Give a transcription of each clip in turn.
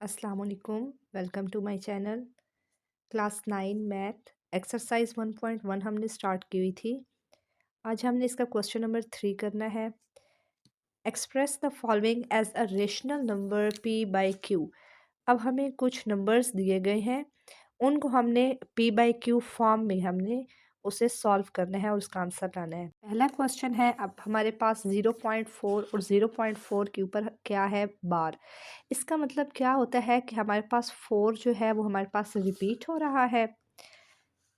अस्सलाम वालेकुम। Welcome to my channel. Class 9 math exercise 1.1 हमने स्टार्ट की हुई थी। आज हमने इसका क्वेश्चन नंबर 3 करना है। Express the following as a rational number p by q. अब हमें कुछ नंबर्स दिए गए हैं, उनको हमने p बाई क्यू फॉर्म में हमने उसे सॉल्व करना है और उसका आंसर लाना है। पहला क्वेश्चन है, अब हमारे पास 0.4 और 0.4 के ऊपर क्या है, बार। इसका मतलब क्या होता है कि हमारे पास 4 जो है वो हमारे पास रिपीट हो रहा है।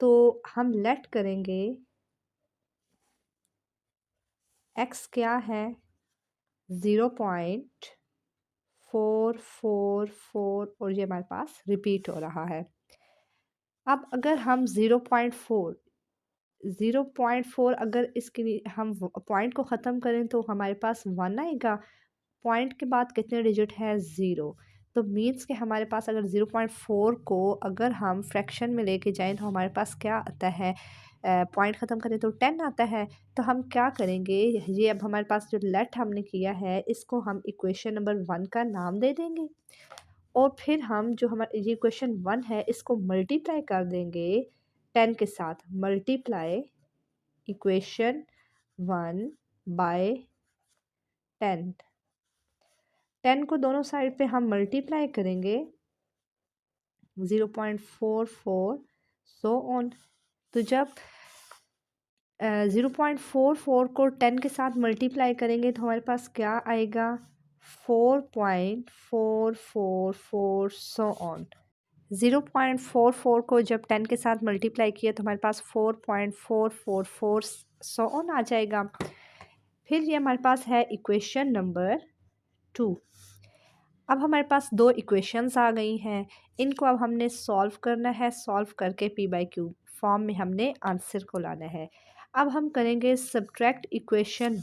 तो हम लेट करेंगे x क्या है, 0.444 और ये हमारे पास रिपीट हो रहा है। अब अगर हम 0.4 अगर इसके लिए हम पॉइंट को ख़त्म करें तो हमारे पास 1 आएगा। पॉइंट के बाद कितने डिजिट है, 0। तो मीन्स कि हमारे पास अगर 0.4 को अगर हम फ्रैक्शन में लेके जाएं तो हमारे पास क्या आता है, पॉइंट ख़त्म करें तो 10 आता है। तो हम क्या करेंगे, ये अब हमारे पास जो लेट हमने किया है इसको हम इक्वेशन नंबर 1 का नाम दे देंगे और फिर हम जो हमारा ये इक्वेशन 1 है इसको मल्टीप्लाई कर देंगे 10 के साथ। Multiply equation 1 bye 10। 10 को दोनों साइड पे हम मल्टीप्लाई करेंगे 0.44 सो ऑन। तो जब 0.44 को 10 के साथ मल्टीप्लाई करेंगे तो हमारे पास क्या आएगा, 4.444 सो ऑन। 0.44 को जब 10 के साथ मल्टीप्लाई किया तो हमारे पास 4.444 सो ऑन आ जाएगा। फिर ये हमारे पास है इक्वेशन नंबर 2। अब हमारे पास दो इक्वेशंस आ गई हैं, इनको अब हमने सॉल्व करना है। सॉल्व करके p बाई क्यू फॉर्म में हमने आंसर को लाना है। अब हम करेंगे subtract equation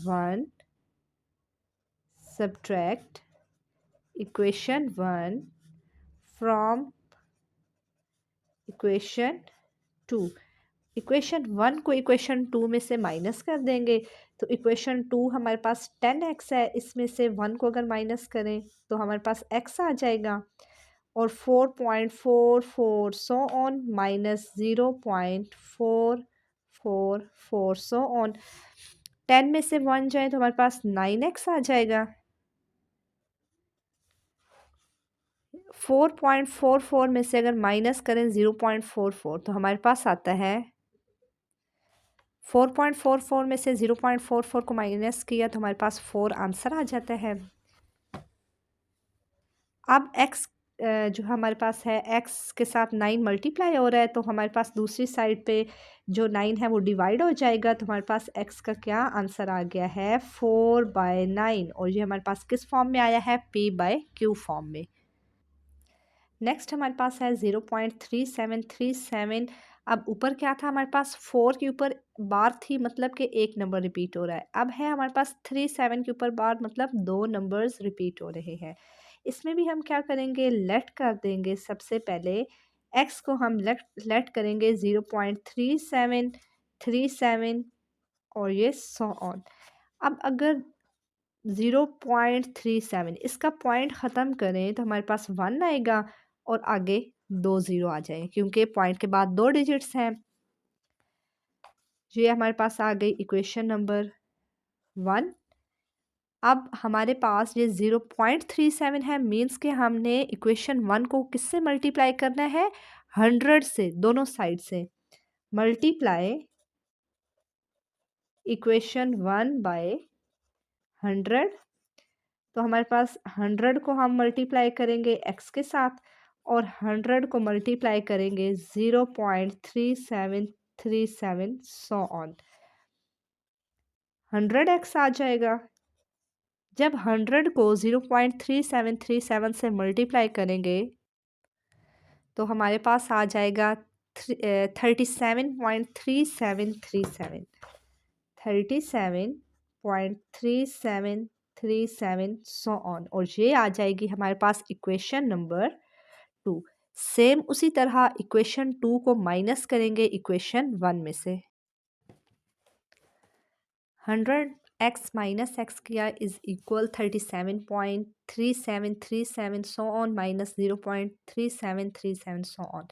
1 from equation 2। Equation 1 को इक्वेशन 2 में से माइनस कर देंगे तो इक्वेशन 2 हमारे पास 10x है, इसमें से 1 को अगर माइनस करें तो हमारे पास x आ जाएगा और 4.44 so on minus 0.444 so on. 10 में से 1 जाए तो हमारे पास 9x आ जाएगा। 4.44 में से अगर माइनस करें 0.44 तो हमारे पास आता है 4.44 में से 0.44 को माइनस किया तो हमारे पास 4 आंसर आ जाता है। अब x जो हमारे पास है x के साथ 9 मल्टीप्लाई हो रहा है तो हमारे पास दूसरी साइड पे जो 9 है वो डिवाइड हो जाएगा तो हमारे पास x का क्या आंसर आ गया है, 4/9। और ये हमारे पास किस फॉर्म में आया है, p बाई क्यू फॉर्म में। नेक्स्ट हमारे पास है 0.3737। अब ऊपर क्या था, हमारे पास 4 के ऊपर बार थी, मतलब कि एक नंबर रिपीट हो रहा है। अब है हमारे पास 37 के ऊपर बार, मतलब दो नंबर्स रिपीट हो रहे हैं। इसमें भी हम क्या करेंगे, लेट कर देंगे। सबसे पहले x को हम लेट करेंगे 0.3737 और ये सो ऑन। अब अगर 0.37 इसका पॉइंट ख़त्म करें तो हमारे पास 1 आएगा और आगे 2 ज़ीरो आ जाए क्योंकि पॉइंट के बाद 2 डिजिट्स हैं। ये हमारे पास आ गई इक्वेशन नंबर 1। अब हमारे पास ये 0.37 है, मीन्स के हमने इक्वेशन 1 को किससे मल्टीप्लाई करना है, 100 से, दोनों साइड से। Multiply equation 1 by 100। तो हमारे पास 100 को हम मल्टीप्लाई करेंगे x के साथ और 100 को मल्टीप्लाई करेंगे 0.3737 सो ऑन। 100x आ जाएगा। जब 100 को 0.3737 से मल्टीप्लाई करेंगे तो हमारे पास आ जाएगा 37.3737 37.3737 सो ऑन। और ये आ जाएगी हमारे पास इक्वेशन नंबर 2। सेम उसी तरह इक्वेशन 2 को माइनस करेंगे इक्वेशन 1 में से। 100 एक्स माइनस एक्स किया is equal 37.3737 so on minus 0.3737 so on.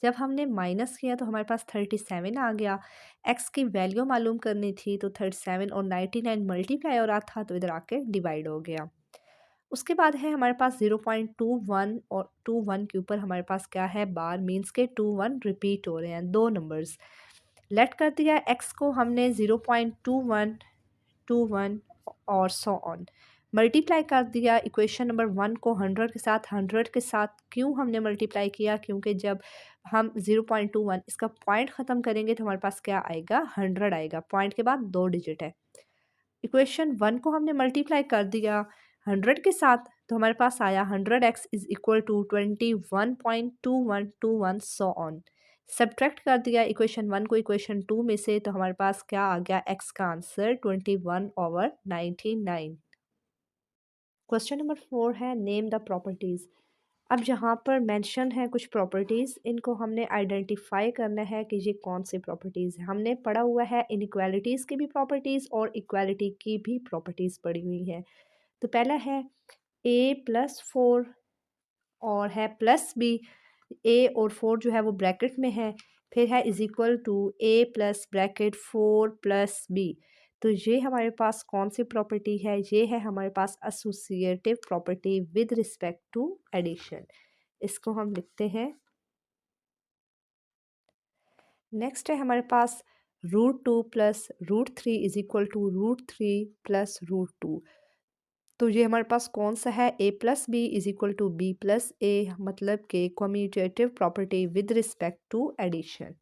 जब हमने माइनस किया तो हमारे पास 37 आ गया। एक्स की वैल्यू मालूम करनी थी तो 37 और 99 मल्टीप्लाई हो रहा था तो इधर आके डिवाइड हो गया। उसके बाद है हमारे पास 0.21 और 21 के ऊपर हमारे पास क्या है बार, मीन्स के 21 रिपीट हो रहे हैं दो नंबर्स। लेट कर दिया एक्स को हमने 0.21 21 और सो ऑन। मल्टीप्लाई कर दिया इक्वेशन नंबर 1 को 100 के साथ। 100 के साथ क्यों हमने मल्टीप्लाई किया, क्योंकि जब हम 0.21 इसका पॉइंट ख़त्म करेंगे तो हमारे पास क्या आएगा 100 आएगा। पॉइंट के बाद 2 डिजिट है। इक्वेशन 1 को हमने मल्टीप्लाई कर दिया 100 के साथ तो हमारे पास आया 100x is equal to 21.2121 so on. Subtract कर दिया इक्वेशन 1 को इक्वेशन 2 में से तो हमारे पास क्या आ गया x का आंसर 21/99। क्वेश्चन नंबर 4 है नेम द प्रॉपर्टीज़। अब यहाँ पर मेंशन है कुछ प्रॉपर्टीज़, इनको हमने आइडेंटिफाई करना है कि ये कौन सी प्रॉपर्टीज़ है। हमने पढ़ा हुआ है इनइक्वालिटीज़ की भी प्रॉपर्टीज़ और इक्वालिटी की भी प्रॉपर्टीज़ पढ़ी हुई है। तो पहला है a+4 और है +b। a और 4 जो है वो ब्रैकेट में है। फिर है is equal to a plus bracket 4 plus b। तो ये हमारे पास कौन सी प्रॉपर्टी है, ये है हमारे पास associative property with respect to addition. इसको हम लिखते हैं। नेक्स्ट है हमारे पास √2 plus √3 is equal to √3 plus √2। तो ये हमारे पास कौन सा है a+b is equal to b+a, मतलब कि commutative property with respect to addition.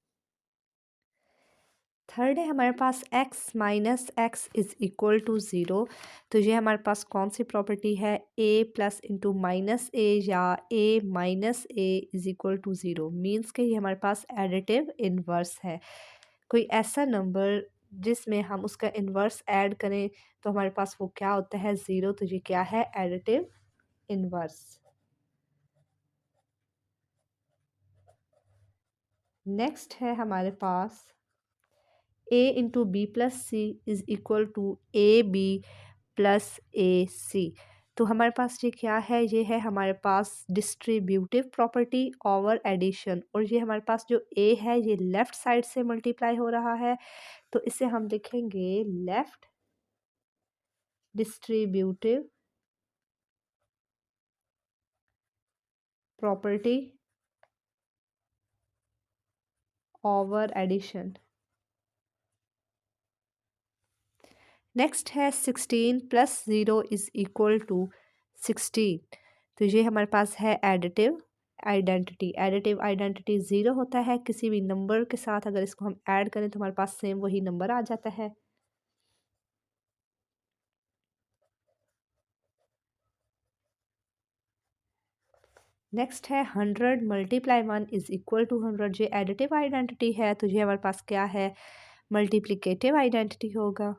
Third है हमारे पास x minus x is equal to 0। तो ये हमारे पास कौन सी प्रॉपर्टी है a plus into minus a या a minus a is equal to 0, means के ये हमारे पास एडिटिव इन्वर्स है। कोई ऐसा नंबर जिसमें हम उसका इन्वर्स ऐड करें तो हमारे पास वो क्या होता है 0। तो ये क्या है एडिटिव इन्वर्स। नेक्स्ट है हमारे पास a into B plus C is equal to A B plus A C. तो हमारे पास ये क्या है, ये है हमारे पास डिस्ट्रीब्यूटिव प्रॉपर्टी ओवर एडिशन। और ये हमारे पास जो a है ये लेफ़्ट साइड से मल्टीप्लाई हो रहा है, तो इसे हम लिखेंगे left distributive property over addition. Next है 16 प्लस 0 इज़ इक्वल टू 16। तो ये हमारे पास है एडिटिव आइडेंटिटी। एडिटिव आइडेंटिटी 0 होता है, किसी भी नंबर के साथ अगर इसको हम ऐड करें तो हमारे पास सेम वही नंबर आ जाता है। नेक्स्ट है 100 मल्टीप्लाई 1 इज़ इक्वल टू 100। ये एडिटिव आइडेंटिटी है, तो ये हमारे पास क्या है मल्टीप्लिकेटिव आइडेंटिटी होगा।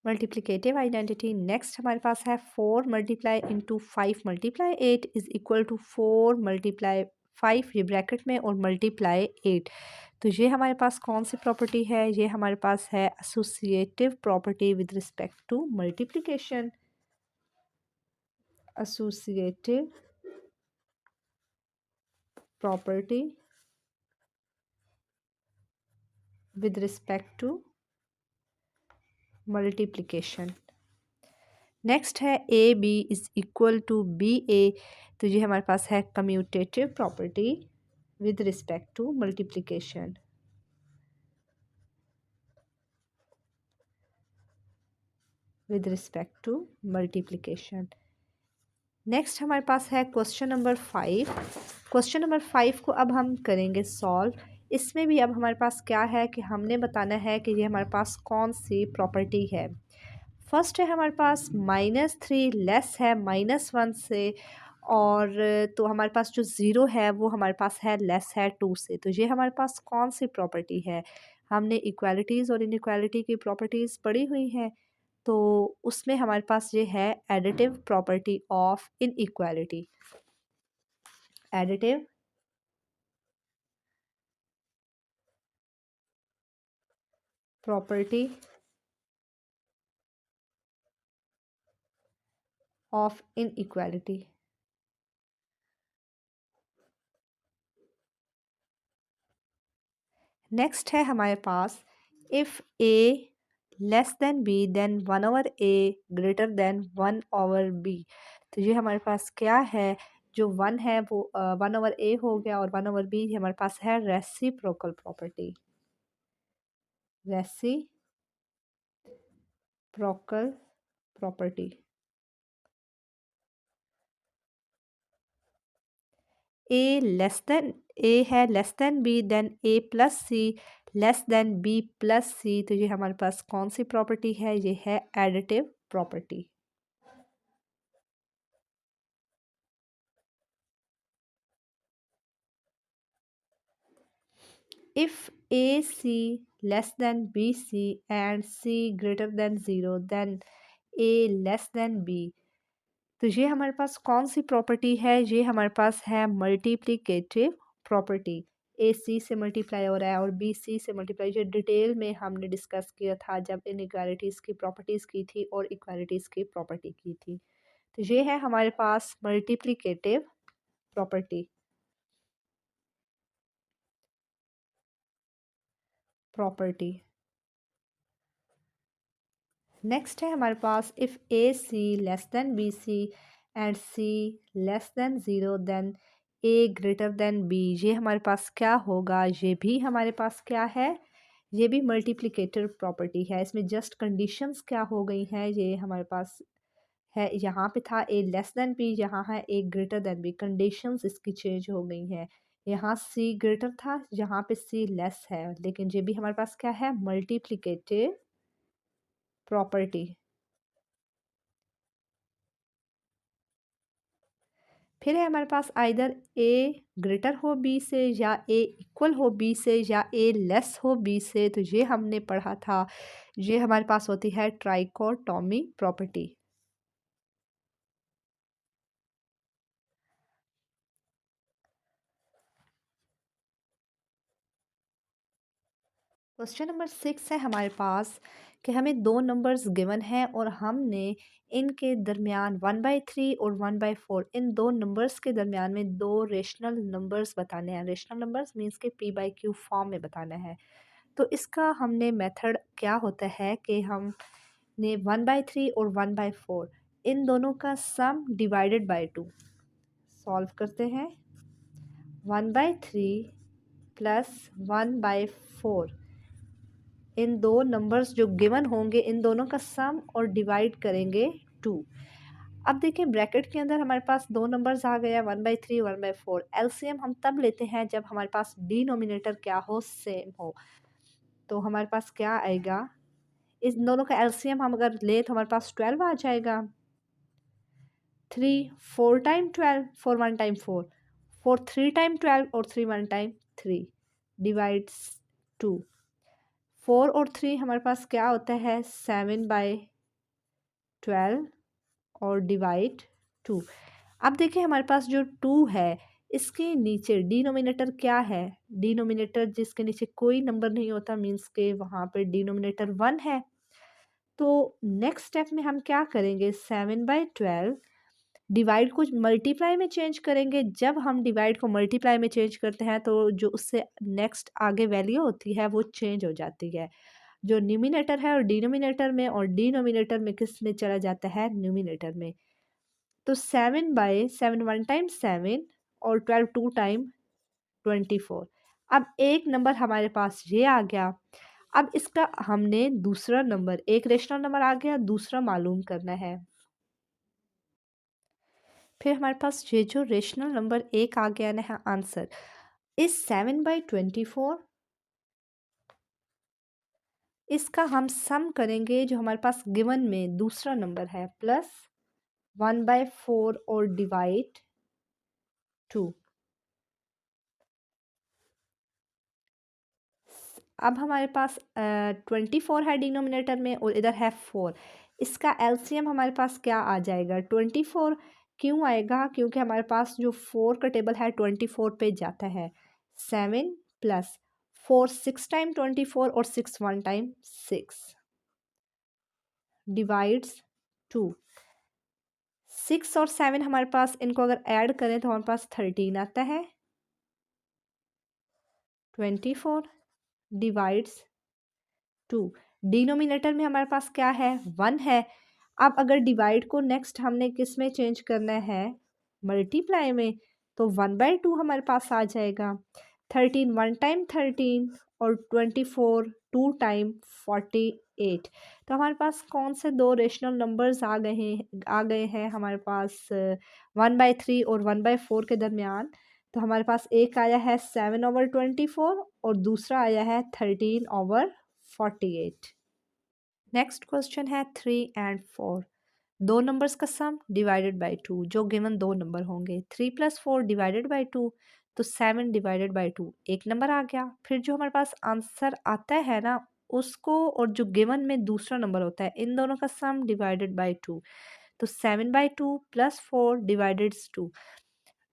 Multiplicative identity. नेक्स्ट हमारे पास है 4 multiply into 5 multiply 8 is equal to 4 multiply 5 ये ब्रैकेट में और मल्टीप्लाई 8। तो ये हमारे पास कौन सी प्रॉपर्टी है, ये हमारे पास है associative property with respect to multiplication. Associative property with respect to multiplication. Next है A B is equal to B A. तो ये हमारे पास है commutative property with respect to multiplication. With respect to multiplication. Next हमारे पास है question number 5। Question number 5 को अब हम करेंगे सॉल्व। इसमें भी अब हमारे पास क्या है कि हमने बताना है कि ये हमारे पास कौन सी प्रॉपर्टी है। फर्स्ट है हमारे पास -3 लेस है -1 से, और तो हमारे पास जो ज़ीरो है वो हमारे पास है लेस है 2 से। तो ये हमारे पास कौन सी प्रॉपर्टी है, हमने इक्वालिटीज़ और इनइक्वालिटी की प्रॉपर्टीज़ पढ़ी हुई हैं, तो उसमें हमारे पास ये है additive property of inequality. Additive property of inequality. Next है हमारे पास if A less than B then 1/a greater than 1/b। तो ये हमारे पास क्या है, जो 1 है वो 1/a हो गया और 1/b हमारे पास है reciprocal property. Reciprocal property. A है less than B then a plus C less than b plus C. तो ये हमारे पास कौन सी प्रॉपर्टी है, ये है additive property. If AC less than BC and C greater than 0 then A less than B। तो ये हमारे पास कौन सी प्रॉपर्टी है, ये हमारे पास है मल्टीप्लिकेटिव प्रॉपर्टी। ए सी से मल्टीप्लाई हो रहा है और बी सी से मल्टीप्लाई। ये डिटेल में हमने डिस्कस किया था जब इनइक्वालिटीज़ की प्रॉपर्टीज़ की थी और इक्वालिटीज़ की प्रॉपर्टी की थी। तो ये है हमारे पास मल्टीप्लिकेटिव प्रॉपर्टी। नेक्स्ट है हमारे पास if A C less than B C and C less than 0 then A greater than B. ये हमारे पास क्या होगा, ये भी हमारे पास क्या है, ये भी मल्टीप्लिकेटिव प्रॉपर्टी है। इसमें जस्ट कंडीशंस क्या हो गई हैं, ये हमारे पास है, यहाँ पे था ए लेस देन बी, यहाँ है ए ग्रेटर देन बी। कंडीशंस इसकी चेंज हो गई हैं। यहाँ सी ग्रेटर था, यहाँ पे सी लेस है, लेकिन ये भी हमारे पास क्या है, मल्टीप्लिकेटिव प्रॉपर्टी। फिर है हमारे पास आइदर ए ग्रेटर हो बी से या ए इक्वल हो बी से या ए लेस हो बी से। तो ये हमने पढ़ा था, ये हमारे पास होती है ट्राइकोटॉमी प्रॉपर्टी। क्वेश्चन नंबर 6 है हमारे पास कि हमें दो नंबर्स गिवन हैं और हमने इनके दरमियान 1/3 और 1/4 इन दो नंबर्स के दरमियान में दो रेशनल नंबर्स बताने हैं। रेशनल नंबर्स मीन्स के p/q फॉर्म में बताना है। तो इसका हमने मेथड क्या होता है कि हमने 1/3 और 1/4 इन दोनों का सम डिवाइडेड बाय 2 सॉल्व करते हैं। 1/3 प्लस 1/4 इन दो नंबर्स जो गिवन होंगे इन दोनों का सम और डिवाइड करेंगे 2। अब देखिए ब्रैकेट के अंदर हमारे पास दो नंबर्स आ गया 1/3 1/4। एलसीएम हम तब लेते हैं जब हमारे पास डिनोमिनेटर क्या हो, सेम हो। तो हमारे पास क्या आएगा, इस दोनों का एलसीएम हम अगर ले तो हमारे पास 12 आ जाएगा। 3 4 टाइम 12 4 1 टाइम 4 4 3 टाइम 12 और 3 1 टाइम 3 डिवाइड्स 2। 4 और 3 हमारे पास क्या होता है 7/12 और डिवाइड 2। अब देखिए हमारे पास जो 2 है इसके नीचे डिनोमिनेटर क्या है, डिनोमिनेटर जिसके नीचे कोई नंबर नहीं होता मीन्स के वहाँ पे डिनोमिनेटर 1 है। तो नेक्स्ट स्टेप में हम क्या करेंगे, 7/12 डिवाइड को मल्टीप्लाई में चेंज करेंगे। जब हम डिवाइड को मल्टीप्लाई में चेंज करते हैं तो जो उससे नेक्स्ट आगे वैल्यू होती है वो चेंज हो जाती है। जो न्यूमिनेटर है और डिनोमिनेटर में, और डिनोमिनेटर में किस में चला जाता है, न्यूमिनेटर में। तो 7/7 1 टाइम 7 और 12 2 टाइम 24। अब एक नंबर हमारे पास ये आ गया। अब इसका हमने दूसरा नंबर, एक रेशनल नंबर आ गया, दूसरा मालूम करना है। फिर हमारे पास ये जो रेशनल नंबर एक आ गया ना है आंसर, इस 7/24 इसका हम सम करेंगे जो हमारे पास गिवन में दूसरा नंबर है प्लस 1/4 और डिवाइड 2। अब हमारे पास 24 है डिनोमिनेटर में और इधर है 4। इसका एलसीएम हमारे पास क्या आ जाएगा 24। क्यों आएगा, क्योंकि हमारे पास जो 4 का टेबल है 24 पे जाता है। 7 प्लस 4 6 टाइम 24 और 6 1 टाइम 6 डिवाइड्स 2। 6 और 7 हमारे पास, इनको अगर ऐड करें तो हमारे पास 13 आता है। 24 डिवाइड्स 2। डिनोमिनेटर में हमारे पास क्या है, 1 है। अब अगर डिवाइड को नेक्स्ट हमने किस में चेंज करना है, मल्टीप्लाई में, तो 1/2 हमारे पास आ जाएगा। 13 1 टाइम 13 और 24 2 टाइम 48। तो हमारे पास कौन से दो रेशनल नंबर्स आ गए हैं हमारे पास 1/3 और 1/4 के दरमियान। तो हमारे पास एक आया है 7/24 और दूसरा आया है 13/48। नेक्स्ट क्वेश्चन है 3 एंड 4। दो नंबर्स का सम डिवाइडेड बाई 2, जो गिवन दो नंबर होंगे। 3 + 4 डिवाइडेड बाई 2, तो 7 डिवाइडेड बाई 2 एक नंबर आ गया। फिर जो हमारे पास आंसर आता है ना, उसको और जो गिवन में दूसरा नंबर होता है, इन दोनों का सम डिवाइडेड बाई 2, तो 7/2 + 4 डिवाइडेड 2।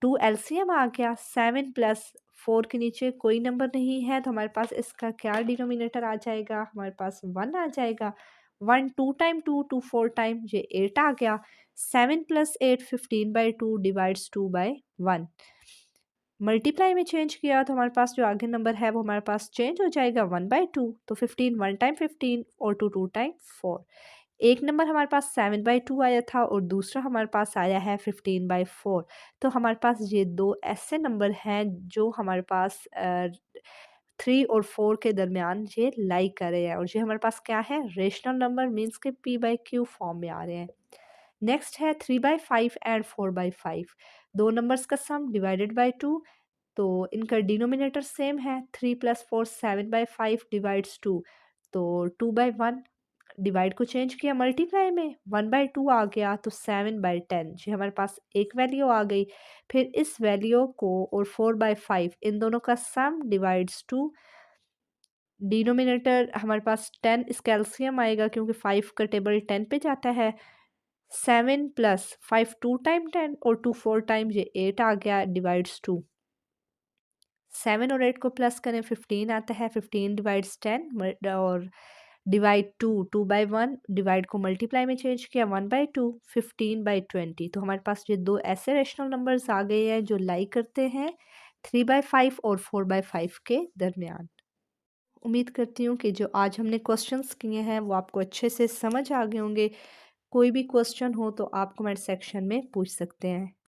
2 एलसीएम आ गया। 7 + 4 के नीचे कोई नंबर नहीं है, तो हमारे पास इसका क्या डिनोमिनेटर आ जाएगा, हमारे पास 1 आ जाएगा। 1 2 टाइम 2 2 4 टाइम ये 8 आ गया। 7 + 8 15/2 डिवाइड्स 2/1। मल्टीप्लाई में चेंज किया तो हमारे पास जो आगे नंबर है वो हमारे पास चेंज हो जाएगा 1/2। तो 15 1 टाइम 15 और 2 2 टाइम 4। एक नंबर हमारे पास 7/2 आया था और दूसरा हमारे पास आया है 15/4। तो हमारे पास ये दो ऐसे नंबर हैं जो हमारे पास 3 और 4 के दरमियान ये लाई कर रहे हैं, और ये हमारे पास क्या है, रेशनल नंबर, मीन्स के p/q फॉर्म में आ रहे हैं। नेक्स्ट है 3/5 एंड 4/5। दो नंबर्स का सम डिवाइडेड बाई 2, तो इनका डिनोमिनेटर सेम है। 3 + 4 7/5 डिवाइड्स 2, तो 2/1। डिवाइड को चेंज किया मल्टीप्लाई में, 1/2 आ गया, तो 7/10 जी हमारे पास एक वैल्यू आ गई। फिर इस वैल्यू को और 4/5 इन दोनों का सम डिवाइड्स 2। डिनोमिनेटर हमारे पास 10, इसका एलसीएम आएगा क्योंकि 5 का टेबल 10 पे जाता है। 7 + 5 2 टाइम 10 और 2 4 टाइम ये 8 आ गया डिवाइड्स 2। 7 और 8 को प्लस करें 15 आता है। 15 डिवाइड्स 10 और डिवाइड 2 2/1। डिवाइड को मल्टीप्लाई में चेंज किया 1/2 15/20। तो हमारे पास ये दो ऐसे रेशनल नंबर्स आ गए हैं जो लाई करते हैं 3/5 और 4/5 के दरमियान। उम्मीद करती हूँ कि जो आज हमने क्वेश्चंस किए हैं वो आपको अच्छे से समझ आ गए होंगे। कोई भी क्वेश्चन हो तो आप कमेंट सेक्शन में पूछ सकते हैं।